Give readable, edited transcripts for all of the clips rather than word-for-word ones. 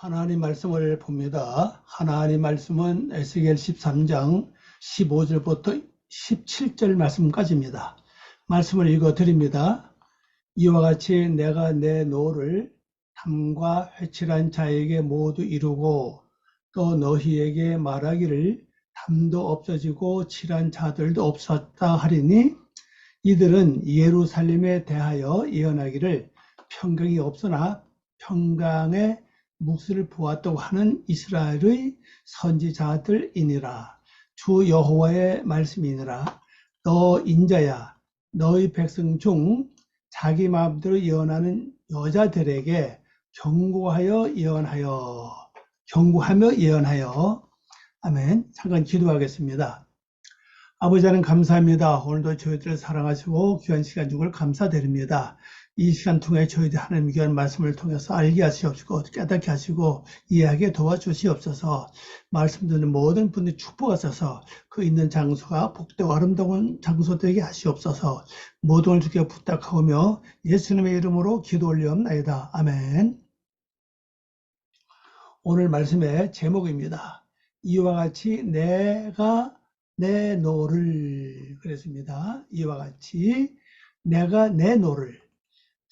하나님 말씀을 봅니다. 하나님 말씀은 에스겔 13장 15절부터 17절 말씀까지입니다. 말씀을 읽어 드립니다. 이와 같이 내가 내 노를 탐과 회칠한 자에게 모두 이루고 또 너희에게 말하기를 탐도 없어지고 칠한 자들도 없었다 하리니 이들은 예루살렘에 대하여 예언하기를 평강이 없으나 평강의 묵시를 보았다고 하는 이스라엘의 선지자들이니라. 주 여호와의 말씀이니라. 너 인자야, 너희 백성 중 자기 마음대로 예언하는 여자들에게 경고하며 예언하여. 아멘. 잠깐 기도하겠습니다. 아버지 하나님 감사합니다. 오늘도 저희들을 사랑하시고 귀한 시간 주걸 감사드립니다. 이 시간 통해 저희들 하나님의 귀한 말씀을 통해서 알게 하시옵시고 깨닫게 하시고 이해하게 도와주시옵소서. 말씀 듣는 모든 분들이 축복하셔서 그 있는 장소가 복되고 아름다운 장소 되게 하시옵소서. 모든 걸 주께 부탁하오며 예수님의 이름으로 기도 올리옵나이다. 아멘. 오늘 말씀의 제목입니다. 이와 같이 내가 내 노를 그랬습니다. 이와 같이 내가 내 노를.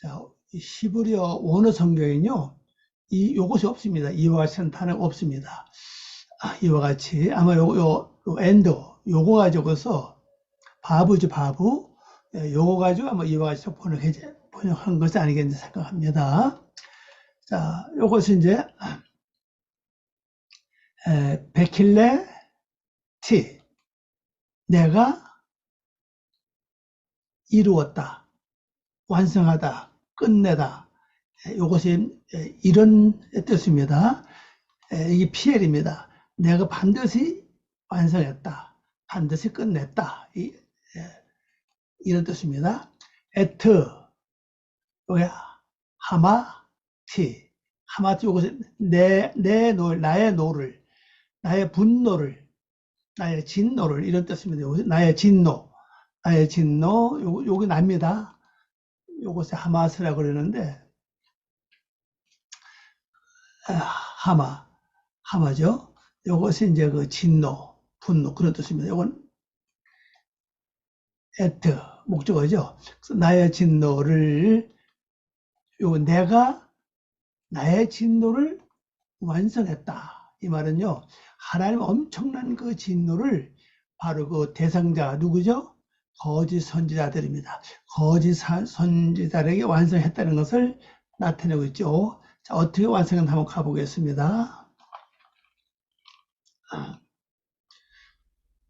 자, 히브리어 원어 성경에는요, 요것이 없습니다. 이와 같이는 단어가 없습니다. 이와 같이 아마 요 엔더 요거 가지고서 바보죠, 바보. 요거 가지고 아마 이와 같이 번역한 것이 아니겠는지 생각합니다. 자, 요것이 이제 베킬레 티. 내가 이루었다, 완성하다, 끝내다. 이것이 이런 뜻입니다. 이게 PL입니다. 내가 반드시 완성했다, 반드시 끝냈다. 이런 뜻입니다. 에트, 하마티. 하마티, 이것이 나의 노를, 나의 분노를, 나의 진노를, 이런 뜻입니다. 나의 진노, 요게 납니다. 요것을 하마스라고 그러는데, 하마죠. 요것이 이제 그 진노, 분노, 그런 뜻입니다. 요건 에트, 목적어죠. 그래서 나의 진노를, 내가 나의 진노를 완성했다. 이 말은요, 하나님 엄청난 그 진노를 바로 그 대상자 누구죠? 거짓 선지자들입니다. 거짓 선지자들에게 완성했다는 것을 나타내고 있죠. 자, 어떻게 완성했나 한번 가보겠습니다.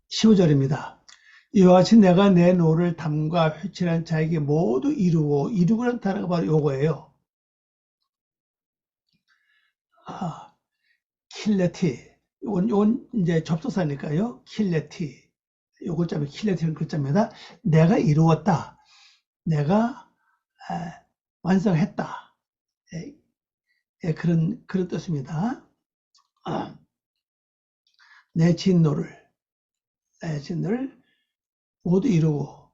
15절입니다. 이와 같이 내가 내 노를 담과 회칠한 자에게 모두 이루고라는 단어가 바로 요거예요. 킬레티. 요건 이제 접속사니까요. 킬레티. 요 글자면 킬레티는 글자입니다. 내가 이루었다. 내가 완성했다. 그런 뜻입니다. 내 진노를 모두 이루고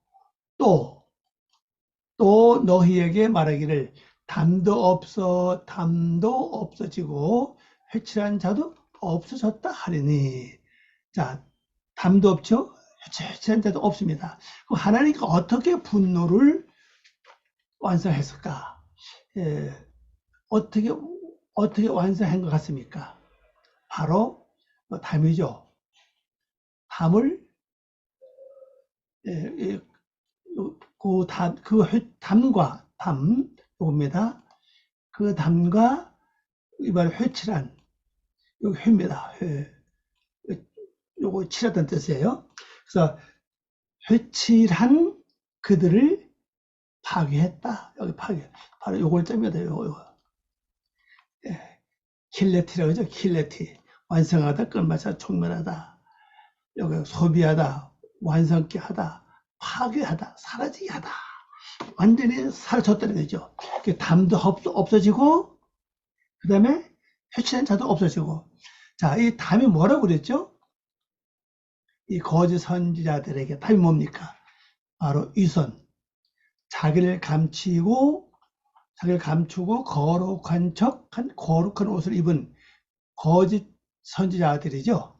또 너희에게 말하기를 담도 없어지고 회칠한 자도 없어졌다 하리니. 자, 담도 없죠? 회칠한 자도 없습니다. 그럼 하나님께 어떻게 분노를 완성했을까? 어떻게 완성한 것 같습니까? 바로 담이죠. 담을 요겁니다. 그 담과 이발 회칠한 요 회입니다. 요거 칠했다는 뜻이에요. 그래서 회칠한 그들을 파괴했다. 여기 바로 요걸 짭니다. 요거. 킬레티라고 하죠. 킬레티. 완성하다, 끝마쳐 총멸하다. 여기 소비하다, 완성케 하다, 파괴하다, 사라지게 하다. 완전히 사라졌다는 거죠. 담도 없어지고, 그 다음에 회칠한 자도 없어지고. 자, 이 담이 뭐라고 그랬죠? 이 거짓 선지자들에게 담이 뭡니까? 바로 위선. 자기를 감추고 거룩한 옷을 입은 거짓 선지자들이죠.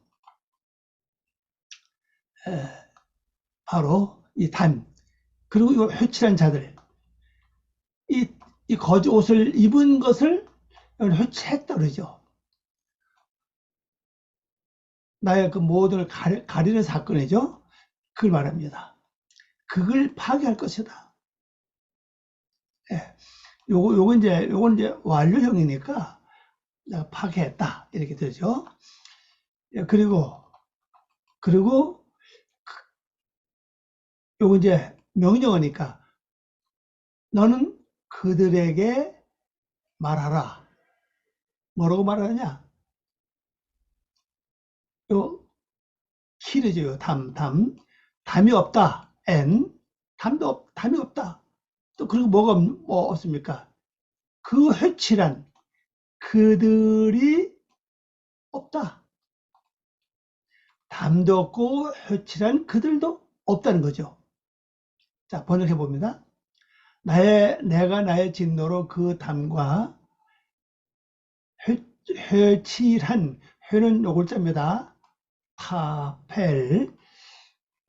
바로 이 단, 그리고 이 회칠한 자들, 이 거짓 옷을 입은 것을 회칠했다 그러죠. 나의 그 모든 걸 가리는 사건이죠. 그걸 말합니다. 그걸 파괴할 것이다. 예. 요건 이제 완료형이니까 내가 파괴했다. 이렇게 되죠. 예, 그리고 요거 이제 명령어니까 너는 그들에게 말하라. 뭐라고 말하느냐? 요 키르죠. 요 담이 없다. 담이 없다. 또 그리고 뭐 없습니까? 그 회칠한 그들이 없다. 담도 없고 회칠한 그들도 없다는 거죠. 자, 번역해 봅니다. 내가 나의 진노로 그 담과 회칠한, 회는 요 글자입니다. 파펠,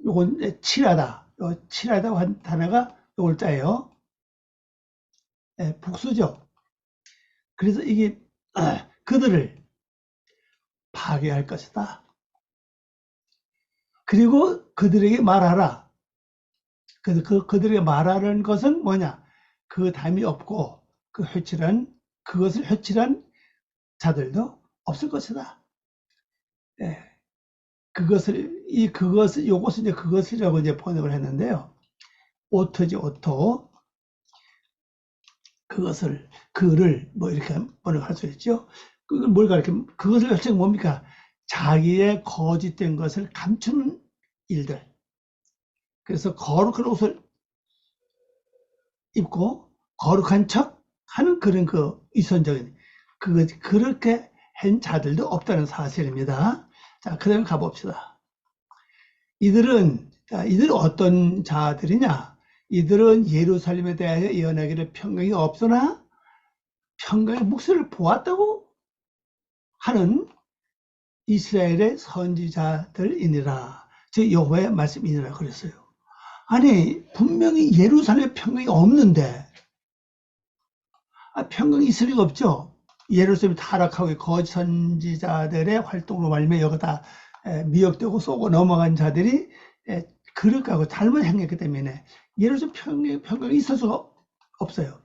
요건 칠하다. 요 칠하다고 한 단어가 요 글자예요. 예, 복수죠. 그래서 이게 그들을 파괴할 것이다. 그리고 그들에게 말하라. 그들에게 말하는 것은 뭐냐? 그 담이 없고 그것을 회칠한 자들도 없을 것이다. 예. 요것을 이제 그것이라고 이제 번역을 했는데요. 오토지, 오토. 그를, 뭐 이렇게 번역할 수 있죠. 뭘 가르쳐? 그것을 회칠 뭡니까? 자기의 거짓된 것을 감추는 일들. 그래서 거룩한 옷을 입고 거룩한 척 하는 그런 그 위선적인, 그렇게 한 자들도 없다는 사실입니다. 자, 그 다음에 가봅시다. 이들은 어떤 자들이냐? 이들은 예루살렘에 대하여 예언하기를 평강이 없으나 평강의 묵시를 보았다고 하는 이스라엘의 선지자들이니라. 즉 여호와의 말씀이니라 그랬어요. 아니 분명히 예루살렘에 평강이 없는데, 평강이 있을 리가 없죠. 예루살렘이 타락하고 거짓 선지자들의 활동으로 말미암아 여기 다 미혹되고 쏘고 넘어간 자들이 그릇가고 잘못 행했기 때문에 예루살렘 평강이 있을 수가 없어요.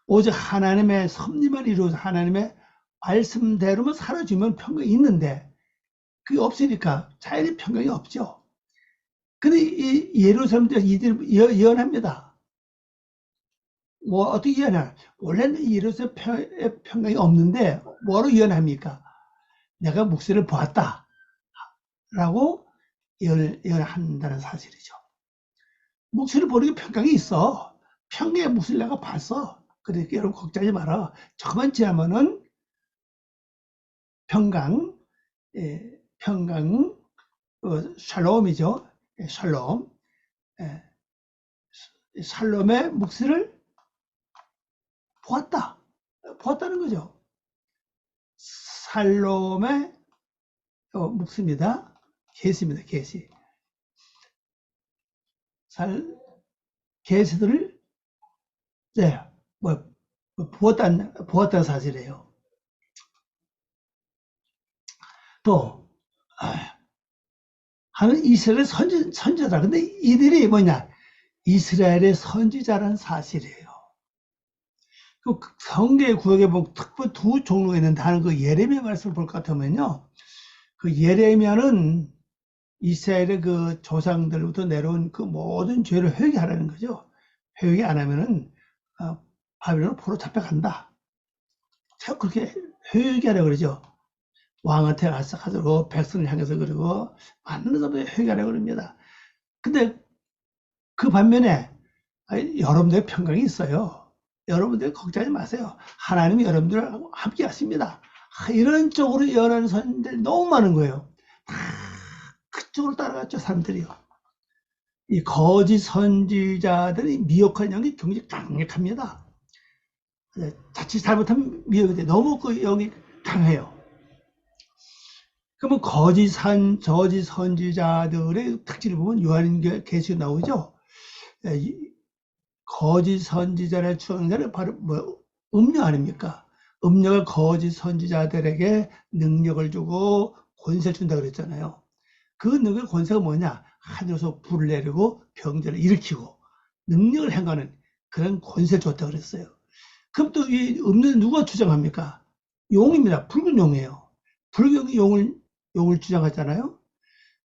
오직 하나님의 섭리만 이루어서 하나님의 말씀대로만 살아주면 평강이 있는데 그게 없으니까 자연히 평강이 없죠. 근데 이 예루살렘에서 이들이 예언합니다. 뭐 어떻게 예언하나? 원래는 예루살렘 평강이 없는데 뭐로 예언합니까? 내가 묵시를 보았다 라고 예언한다는 사실이죠. 묵시를 보는 게 평강이 있어. 평강의 묵시를 내가 봤어. 그러니까 여러분 걱정하지 마라. 조금만 지나면은 평강, 샬롬이죠. 샬롬. 샬롬의 묵시를 보았다는 거죠. 샬롬의 묵시입니다. 계시입니다. 계시. 계시들을 보았다는 사실이에요. 또 하는 이스라엘의 선지자다. 근데 이들이 뭐냐? 이스라엘의 선지자라는 사실이에요. 그 성경의 구역에 보면 특별 두 종류가 있는데, 하는 그 예레미야 말씀을 볼 것 같으면요, 그 예레미야는 이스라엘의 그 조상들부터 내려온 그 모든 죄를 회개하라는 거죠. 회개 안 하면은 바빌론으로 포로 잡혀간다. 자, 그렇게 회개하라고 그러죠. 왕한테 가서 백성을 향해서 그러고 많은 사람들이 회개하라고 그럽니다. 근데 그 반면에 여러분들의 평강이 있어요. 여러분들 걱정하지 마세요. 하나님이 여러분들하고 함께 하십니다. 이런 쪽으로 예언하는 선지자들이 너무 많은 거예요. 다 그쪽으로 따라갔죠, 사람들이요. 이 거짓 선지자들이 미혹한 영이 굉장히 강력합니다. 자칫 잘못하면 미혹이 돼. 너무 그 영이 강해요. 그러면 저지 선지자들의 특징을 보면 요한계시록 나오죠. 거짓 선지자를 추앙자는 바로 뭐 음녀 아닙니까? 음녀가 거짓 선지자들에게 능력을 주고 권세를 준다 그랬잖아요. 그 능력 권세가 뭐냐? 하늘에서 불을 내리고 병들을 일으키고 능력을 행하는 그런 권세를 줬다 그랬어요. 그럼 또 이 음료는 누가 주장합니까? 용입니다. 붉은 용이에요. 붉은 용을 주장하잖아요.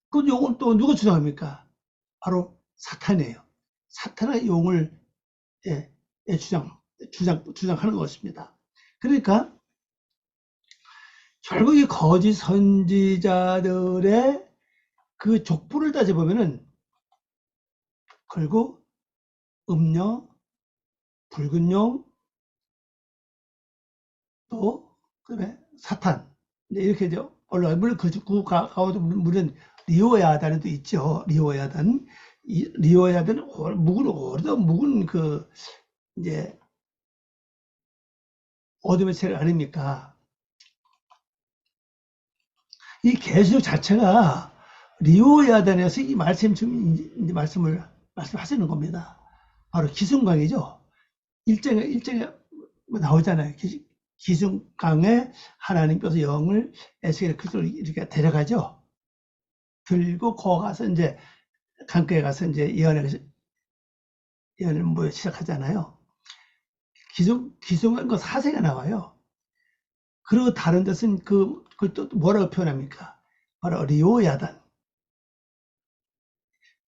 그 용을 또 누가 주장합니까? 바로 사탄이에요. 사탄의 용을 예, 예, 주장하는 것입니다. 그러니까 결국 이 거짓 선지자들의 그 족보를 따져보면은 결국 음녀, 붉은 용, 또 그다음에 사탄 이렇게 이제 올라가. 물론 그 가운데 물론 리오야단도 있죠. 리오야단 리오야단은 묵은 그 이제 어둠의 세력 아닙니까? 이 계시록 자체가 리오야단에서 이 말씀 지금 이제 말씀하시는 겁니다. 바로 기승강이죠. 일정에 나오잖아요. 기승강에 하나님께서 영을 에스겔 그리스도를 이렇게 데려가죠. 들고 거 가서 이제 강가에 가서 이제 예언을 뭐 시작하잖아요. 기승한 거 사세가 나와요. 그리고 다른 데서는 그걸 또 뭐라고 표현합니까? 바로 리오야단.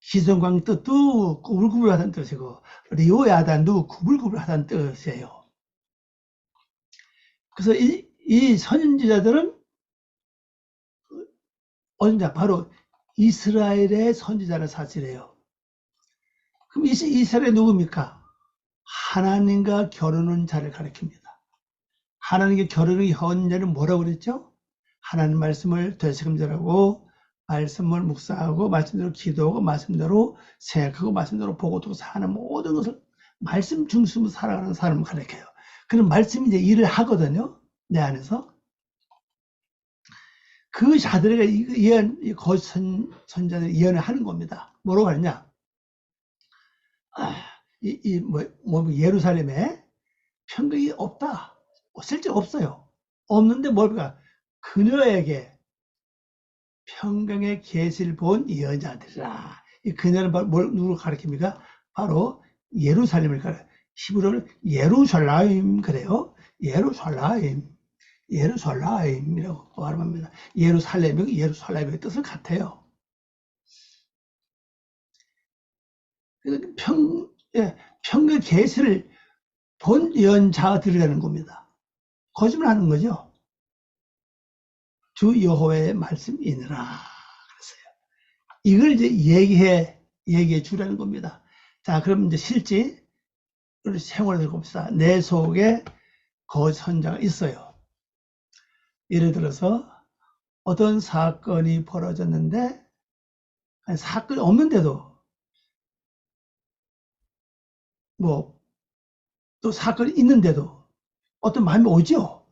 기성광 뜻도 구불구불하다는 뜻이고 리오야단도 구불구불하다는 뜻이에요. 그래서 이 선지자들은 어디냐? 바로 이스라엘의 선지자는 사실이에요. 그럼 이스라엘이 누굽니까? 하나님과 결혼한 자를 가리킵니다. 하나님과 결혼의 현재는 뭐라고 그랬죠? 하나님 말씀을 되새김질하고 말씀을 묵상하고 말씀대로 기도하고 말씀대로 생각하고 말씀대로 보고 듣고 사는 모든 것을 말씀 중심으로 살아가는 사람을 가리켜요. 그런 말씀이 이제 일을 하거든요. 내 안에서. 그 자들에게 예언, 거짓 선자들이 예언을 하는 겁니다. 뭐라고 하느냐? 예루살렘에 평강이 없다. 실제 없어요. 없는데 뭘까? 그녀에게 평강의 계시를 본 예언자들이라. 이 그녀는 누구를 가리킵니까? 바로 예루살렘을 히브리어는 예루살렘 그래요. 예루살렘이라고 말합니다. 예루살렘의 뜻을 같아요. 평강의 계시를 본 예언자들이라는 겁니다. 거짓말하는 거죠. 주 여호와의 말씀이니라 그랬어요. 이걸 이제 얘기해 주라는 겁니다. 자, 그럼 이제 실제 우리 생활을 봅시다. 내 속에 거짓 선자가 있어요. 예를 들어서 어떤 사건이 벌어졌는데 사건이 없는데도 뭐 또 사건이 있는데도 어떤 마음이 오죠.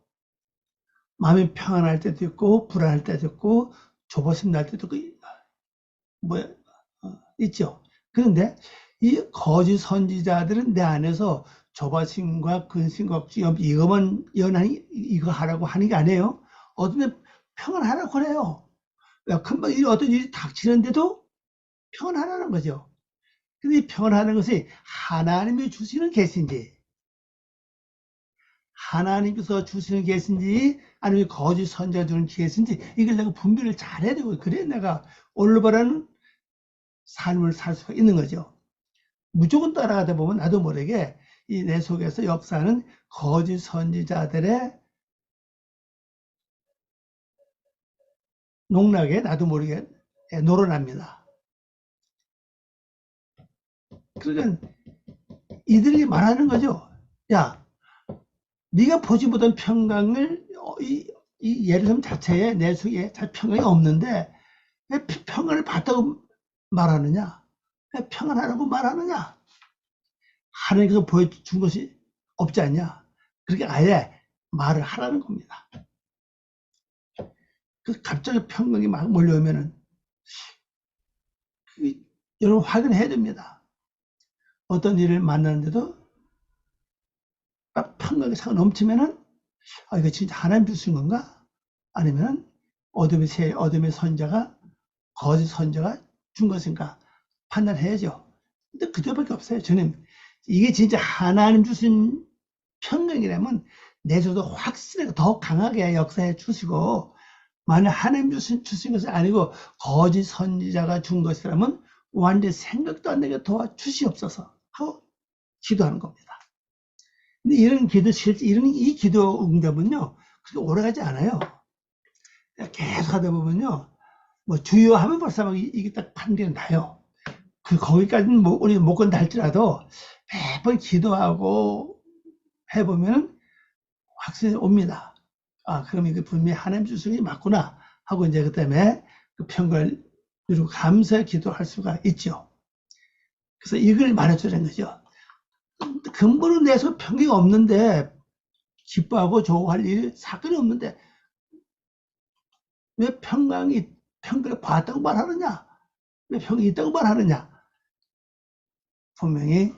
마음이 평안할 때도 있고 불안할 때도 있고 조바심 날 때도 있고 뭐 있죠. 그런데 이 거짓 선지자들은 내 안에서 조바심과 근심과 걱정 이거만 이거 하라고 하는 게 아니에요. 어떤 평안하라고 그래요. 금방 어떤 일이 닥치는데도 평안하라는 거죠. 근데 이 평안하는 것이 하나님이 주시는 계신지 하나님께서 주시는 계신지 아니면 거짓 선지자 주는 계신지 이걸 내가 분별을 잘해야 되고 그래 내가 올바른 삶을 살 수가 있는 거죠. 무조건 따라가다 보면 나도 모르게 이 내 속에서 역사하는 거짓 선지자들의 농락에 나도 모르게 놀아납니다. 그러니까 이들이 말하는 거죠. 야, 네가 보지 못한 평강을 이 예루살렘 자체에 내 속에 잘 평강이 없는데 왜 평강을 봤다고 말하느냐? 왜 평안하라고 말하느냐? 하나님께서 보여준 것이 없지 않냐? 그렇게 아예 말을 하라는 겁니다. 그 갑자기 평강이 막 몰려오면은 여러분 확인해야 됩니다. 어떤 일을 만나는데도 막 평강이 차 넘치면은 이거 진짜 하나님 주신 건가? 아니면 어둠의 선자가 거짓 선자가 준 것인가 판단해야죠. 근데 그때밖에 없어요. 저는 이게 진짜 하나님 주신 평강이라면 내줘도 확실하게 더 강하게 역사해 주시고, 만약 하나님 주신 것이 아니고 거짓 선지자가 준 것이라면 완전히 생각도 안 나게 도와주시옵소서 하고 기도하는 겁니다. 근데 이 기도 응답은요, 그렇게 오래가지 않아요. 계속 하다 보면요, 뭐 주여 하면 벌써 막 이게 딱 판결이 나요. 거기까지는 우리 못 건다 할지라도 매번 기도하고 해보면 확신이 옵니다. 그럼 이게 분명히 하나님 주신 게 맞구나 하고 이제 그 때문에 그 평가를 이루고 감사의 기도할 수가 있죠. 그래서 이걸 말해주는 거죠. 근본은 내서 평강이 없는데, 기뻐하고 좋아할 일, 사건이 없는데 왜 평강을 봤다고 말하느냐? 왜 평강이 있다고 말하느냐? 분명히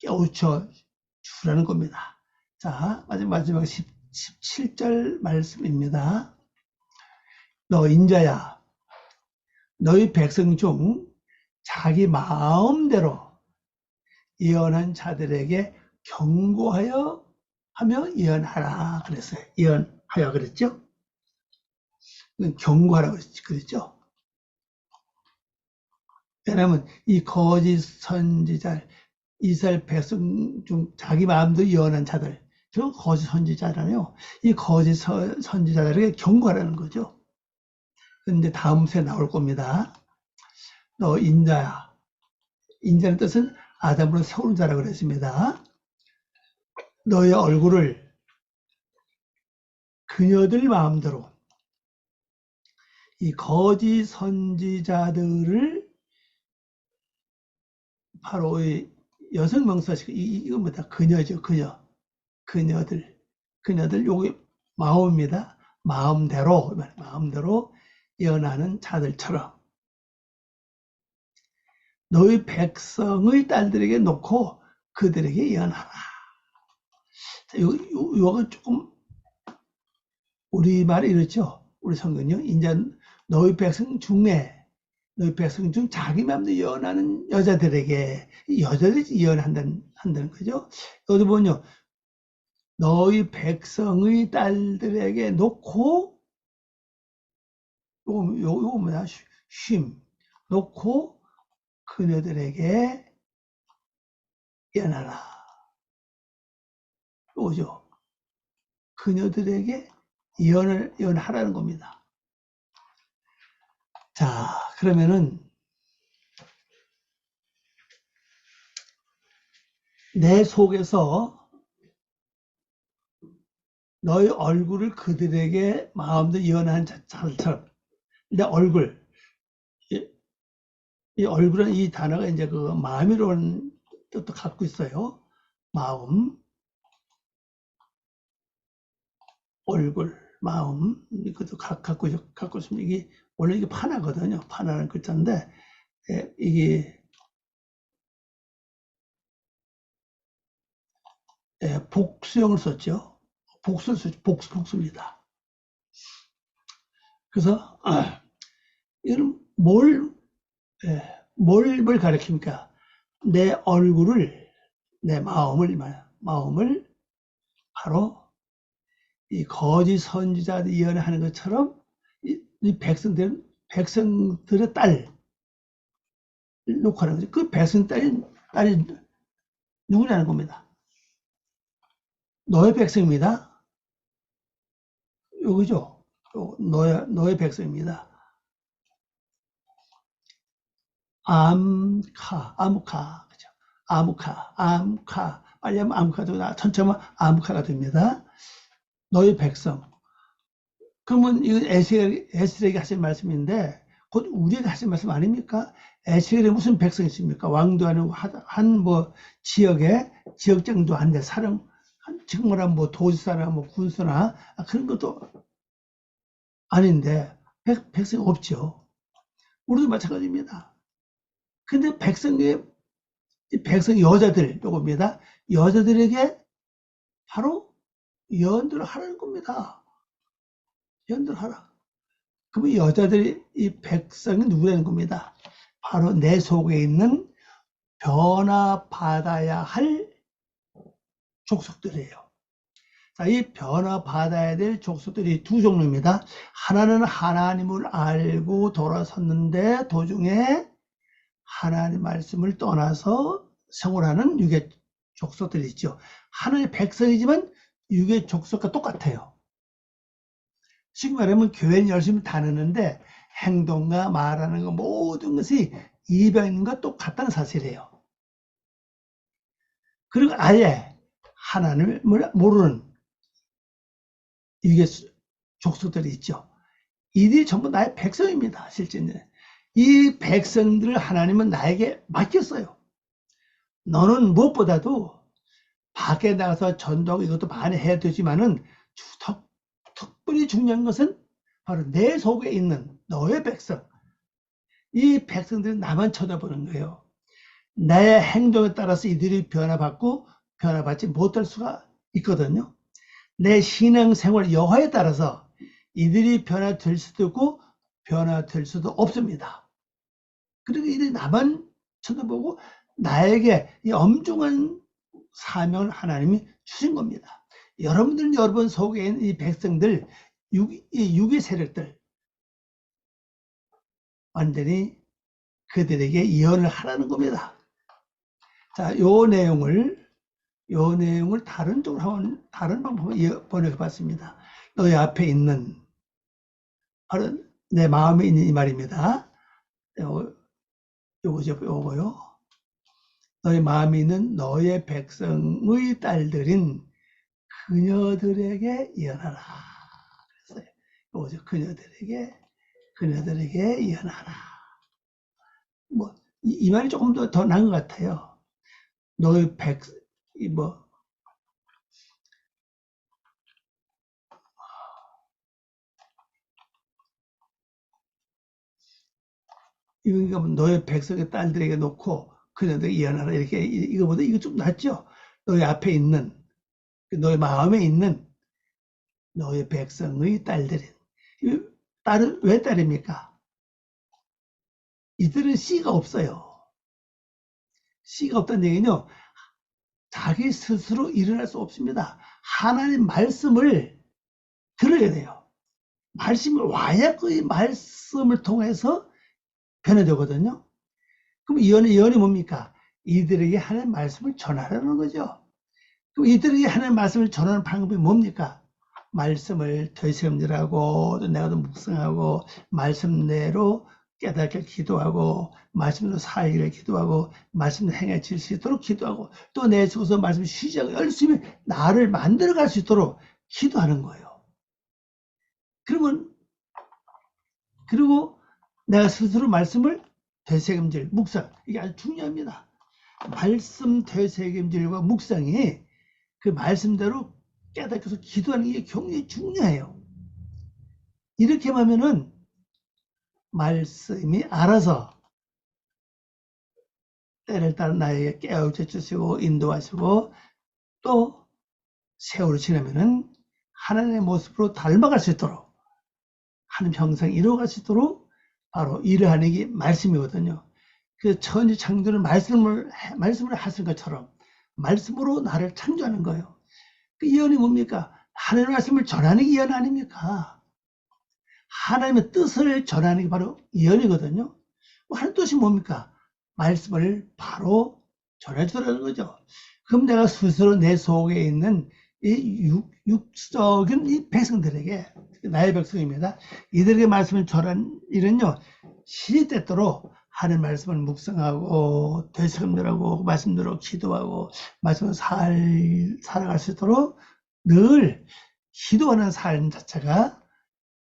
깨우쳐 주라는 겁니다. 자, 마지막 17절 말씀입니다. 너 인자야, 너희 백성 중 자기 마음대로 예언한 자들에게 경고하여 하며 예언하라 그랬어요. 예언하여 그랬죠? 경고하라고 그랬죠? 왜냐하면 이 거짓 선지자, 이스라엘 백성 중 자기 마음대로 예언한 자들, 저 거짓 선지자잖아요. 이 거짓 선지자들에게 경고하라는 거죠. 근데 다음 세 나올 겁니다. 너 인자야. 인자는 뜻은 아담으로 세우는 자라고 그랬습니다. 너의 얼굴을 그녀들 마음대로 이 거짓 선지자들을 바로 이 여성 명사식, 이건 뭐다? 그녀죠, 그녀들 요게 마음입니다. 마음대로 예언하는 자들처럼 너희 백성의 딸들에게 놓고 그들에게 예언하라. 요거 조금 우리말이 이렇죠. 우리 성경요. 이제 너희 백성 중 자기 마음대로 예언하는 여자들에게, 여자들이 예언한다는 거죠. 여기 보면요. 너희 백성의 딸들에게 놓고, 요거 뭐야? 놓고 그녀들에게 예언하라. 요거죠. 그녀들에게 예언하라는 겁니다. 자, 그러면은 내 속에서 너의 얼굴을 그들에게 마음대로 예언하는 자들처럼, 내 얼굴, 이 얼굴은 이 단어가 이제 그 마음이라는 뜻도 갖고 있어요. 마음, 얼굴, 마음, 이것도 갖고 있습니다. 이게 원래 이게 파나거든요. 파나라는 글자인데, 이게 복수형을 썼죠. 복수입니다. 그래서 이런 뭘 가리킵니까? 내 얼굴을, 내 마음을 바로 이 거짓 선지자들이 예언하는 것처럼 이 백성들의 딸 놓고 하는 거죠. 그 백성 딸이 누구냐는 겁니다. 너의 백성입니다. 여기죠. 너의 백성입니다. 아무카, 그죠? 아무카. 빨리 하면 아무카도 천천히 아무카가 됩니다. 너의 백성. 그러면 이건 에스겔에게 하신 말씀인데, 곧 우리에게 하신 말씀 아닙니까? 에스겔에 무슨 백성이 있습니까? 왕도 아니고 한 지역정도 한데 정말 뭐 도지사나 뭐 군수나 그런 것도 아닌데 백성이 없죠. 우리도 마찬가지입니다. 근데 백성 여자들 요겁니다. 여자들에게 바로 연도를 하라는 겁니다. 연도를 하라. 그러면 여자들이 이 백성은 누구라는 겁니다. 바로 내 속에 있는 변화받아야 할 족속들이에요. 자, 이 변화받아야 될 족속들이 두 종류입니다. 하나는 하나님을 알고 돌아섰는데 도중에 하나님 말씀을 떠나서 생활하는 육의 족속들이 있죠. 하나님의 백성이지만 육의 족속과 똑같아요. 쉽게 말하면 교회는 열심히 다니는데 행동과 말하는 것 모든 것이 이방인과 똑같다는 사실이에요. 그리고 아예 하나님을 모르는 육의 족속들이 있죠. 이들이 전부 나의 백성입니다. 실제는 이 백성들을 하나님은 나에게 맡겼어요. 너는 무엇보다도 밖에 나가서 전도하고 이것도 많이 해야 되지만은 특별히 중요한 것은 바로 내 속에 있는 너의 백성. 이 백성들은 나만 쳐다보는 거예요. 나의 행동에 따라서 이들이 변화받고 변화받지 못할 수가 있거든요. 내 신앙생활 여하에 따라서 이들이 변화될 수도 있고 변화될 수도 없습니다. 그리고 이들이 나만 쳐다보고 나에게 이 엄중한 사명을 하나님이 주신 겁니다. 여러분들은 여러분 속에 있는 이 백성들, 육의 세력들 완전히 그들에게 예언을 하라는 겁니다. 자, 요 내용을 다른 쪽으로 한번 다른 방법으로 번역해 봤습니다. 너희 앞에 있는 바로 내 마음에 있는 이 말입니다. 요거요. 너희 마음에 있는 너의 백성의 딸들인 그녀들에게 예언하라. 그랬어요. 요거죠. 그녀들에게 예언하라. 뭐 이 말이 조금 더 나은 것 같아요. 너의 이거 너의 백성의 딸들에게 놓고 그녀들에게 예언하라. 이렇게 이거보다 이거 좀 낫죠. 너의 앞에 있는 너의 마음에 있는 너의 백성의 딸들인 딸은 왜 딸입니까? 이들은 씨가 없어요. 씨가 없다는 얘기는요. 자기 스스로 일어날 수 없습니다. 하나님 말씀을 들어야 돼요. 말씀을 와야 그 말씀을 통해서 변화되거든요. 그럼 예언이 뭡니까? 이들에게 하나님 말씀을 전하라는 거죠. 그럼 이들에게 하나님 말씀을 전하는 방법이 뭡니까? 말씀을 되새김질하고 또 내가 또 묵상하고 말씀대로 깨닫게 기도하고 말씀대로 살기를 기도하고 말씀대로 행해질 수 있도록 기도하고 또 내 속에서 말씀 쉬지 않고 열심히 나를 만들어갈 수 있도록 기도하는 거예요. 그리고 내가 스스로 말씀을 되새김질, 묵상 이게 아주 중요합니다. 말씀 되새김질과 묵상이 그 말씀대로 깨닫고서 기도하는 게 굉장히 중요해요. 이렇게 하면은 말씀이 알아서 때를 따라 나에게 깨우쳐 주시고 인도하시고 또 세월이 지나면은 하나님의 모습으로 닮아갈 수 있도록 하나님 형상 이루어갈 수 있도록 바로 이러한 게 말씀이거든요. 그 천지 창조를 말씀을 하신 것처럼 말씀으로 나를 창조하는 거예요. 그 예언이 뭡니까? 하나님의 말씀을 전하는 게 예언 아닙니까? 하나님의 뜻을 전하는 게 바로 예언이거든요. 하나님 뜻이 뭡니까? 말씀을 바로 전해주라는 거죠. 그럼 내가 스스로 내 속에 있는 이 육적인 이 백성들에게, 나의 백성입니다. 이들에게 말씀을 전한 일은요, 시대때도록 하나님 말씀을 묵상하고 되새김질하고 말씀대로 기도하고 말씀을 살아갈 수 있도록 늘 기도하는 삶 자체가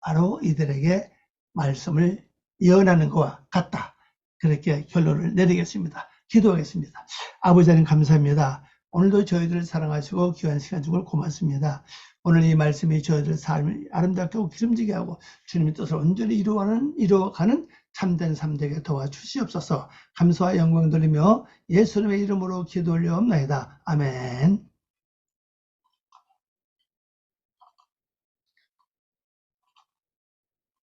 바로 이들에게 말씀을 예언하는 것과 같다. 그렇게 결론을 내리겠습니다. 기도하겠습니다. 아버지 하나님 감사합니다. 오늘도 저희들을 사랑하시고 귀한 시간 주고 고맙습니다. 오늘 이 말씀이 저희들 삶을 아름답게 하고 기름지게 하고 주님의 뜻을 온전히 이루어가는 참된 삶 되게 도와주시옵소서. 감사와 영광 돌리며 예수님의 이름으로 기도 올려옵나이다. 아멘.